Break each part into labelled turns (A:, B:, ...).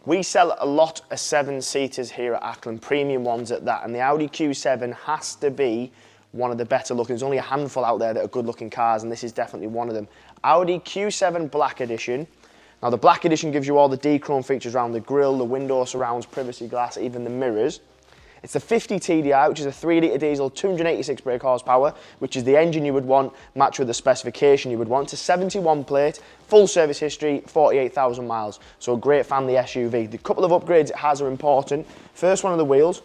A: We sell a lot of 7-seaters here at Ackland, premium ones at that, and the Audi Q7 has to be one of the better looking. There's only a handful out there that are good looking cars, and this is definitely one of them. Audi Q7 Black Edition. Now the Black Edition gives you all the D-Chrome features around the grille, the window surrounds, privacy glass, even the mirrors. It's the 50 TDI, which is a 3-litre diesel, 286 brake horsepower, which is the engine you would want, matched with the specification you would want. It's a 71 plate, full service history, 48,000 miles. So a great family SUV. The couple of upgrades it has are important. First one of the wheels,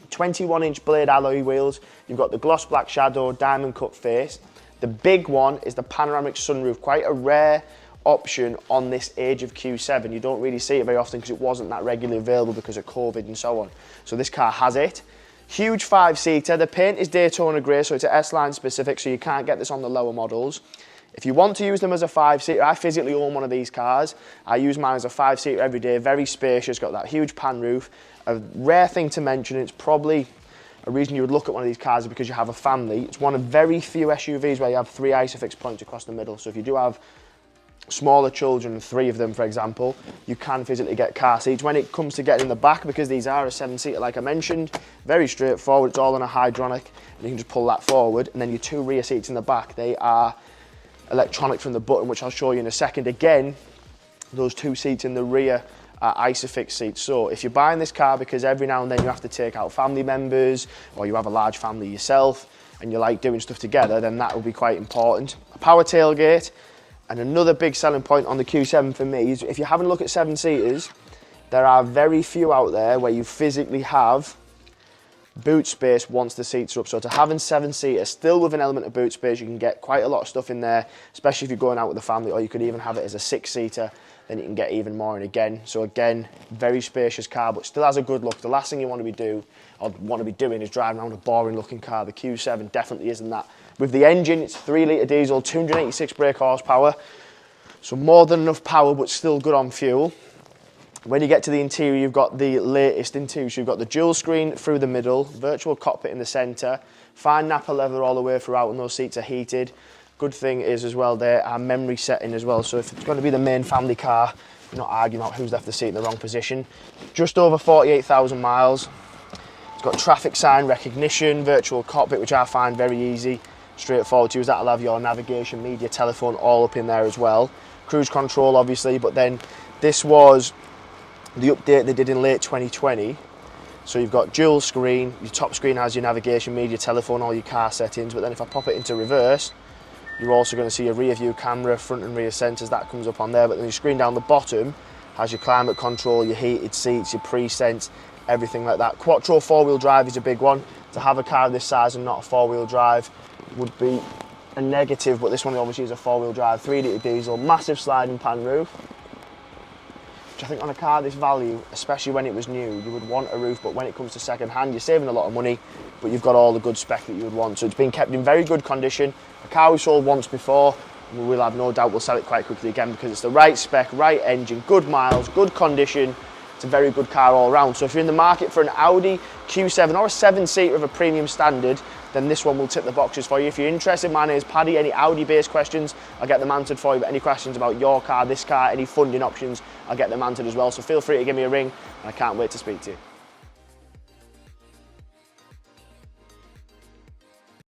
A: 21-inch blade alloy wheels. You've got the gloss black shadow, diamond cut face. The big one is the panoramic sunroof, quite a rare option on this age of Q7. You don't really see it very often because it wasn't that regularly available because of COVID and so on. So this car has it. Huge 5-seater. The paint is Daytona Grey, so it's a S-line specific, so you can't get this on the lower models. If you want to use them as a 5-seater, I physically own one of these cars. I use mine as a 5-seater every day, very spacious, got that huge pan roof. A rare thing to mention, it's probably a reason you would look at one of these cars is because you have a family. It's one of very few SUVs where you have 3 ISOFIX points across the middle. So if you do have smaller children, 3 of them for example, you can physically get car seats. When it comes to getting in the back, because these are a 7-seater like I mentioned, very straightforward. It's all on a hydronic and you can just pull that forward, and then your 2 rear seats in the back, they are electronic from the button, which I'll show you in a second. Again, those 2 seats in the rear are ISOFIX seats. So if you're buying this car because every now and then you have to take out family members, or you have a large family yourself and you like doing stuff together, then that will be quite important. A power tailgate. And another big selling point on the Q7 for me is if you're having a look at 7-seaters, there are very few out there where you physically have boot space once the seats are up. So to having 7-seater, still with an element of boot space, you can get quite a lot of stuff in there, especially if you're going out with the family, or you could even have it as a 6-seater, then you can get even more in again. So again, very spacious car, but still has a good look. The last thing you want to be doing is driving around a boring looking car. The Q7 definitely isn't that. With the engine, it's 3-litre diesel, 286 brake horsepower, so more than enough power, but still good on fuel. When you get to the interior, you've got the latest interior. So you've got the dual screen through the middle, virtual cockpit in the centre, fine Nappa leather all the way throughout, and those seats are heated. Good thing is as well, there are memory setting as well, so if it's going to be the main family car, you're not arguing about who's left the seat in the wrong position. Just over 48,000 miles. It's got traffic sign recognition, virtual cockpit, which I find very easy, straightforward to use. That'll have your navigation, media, telephone all up in there as well. Cruise control obviously, but then this was the update they did in late 2020. So you've got dual screen, your top screen has your navigation, media, telephone, all your car settings, but then if I pop it into reverse, you're also going to see a rear view camera, front and rear sensors, that comes up on there, but then your screen down the bottom has your climate control, your heated seats, your pre-sense, everything like that. Quattro 4-wheel drive is a big one. To have a car this size and not a 4-wheel drive would be a negative, but this one obviously is a 4-wheel drive, 3-litre diesel, massive sliding pan roof, which I think on a car this value, especially when it was new, you would want a roof, but when it comes to second hand, you're saving a lot of money, but you've got all the good spec that you would want. So it's been kept in very good condition. A car we sold once before, we will have no doubt we'll sell it quite quickly again because it's the right spec, right engine, good miles, good condition. It's a very good car all round. So if you're in the market for an Audi Q7 or a 7-seater of a premium standard, then this one will tick the boxes for you. If you're interested, my name is Paddy. Any Audi-based questions, I'll get them answered for you. But any questions about your car, this car, any funding options, I'll get them answered as well. So feel free to give me a ring, and I can't wait to speak to you.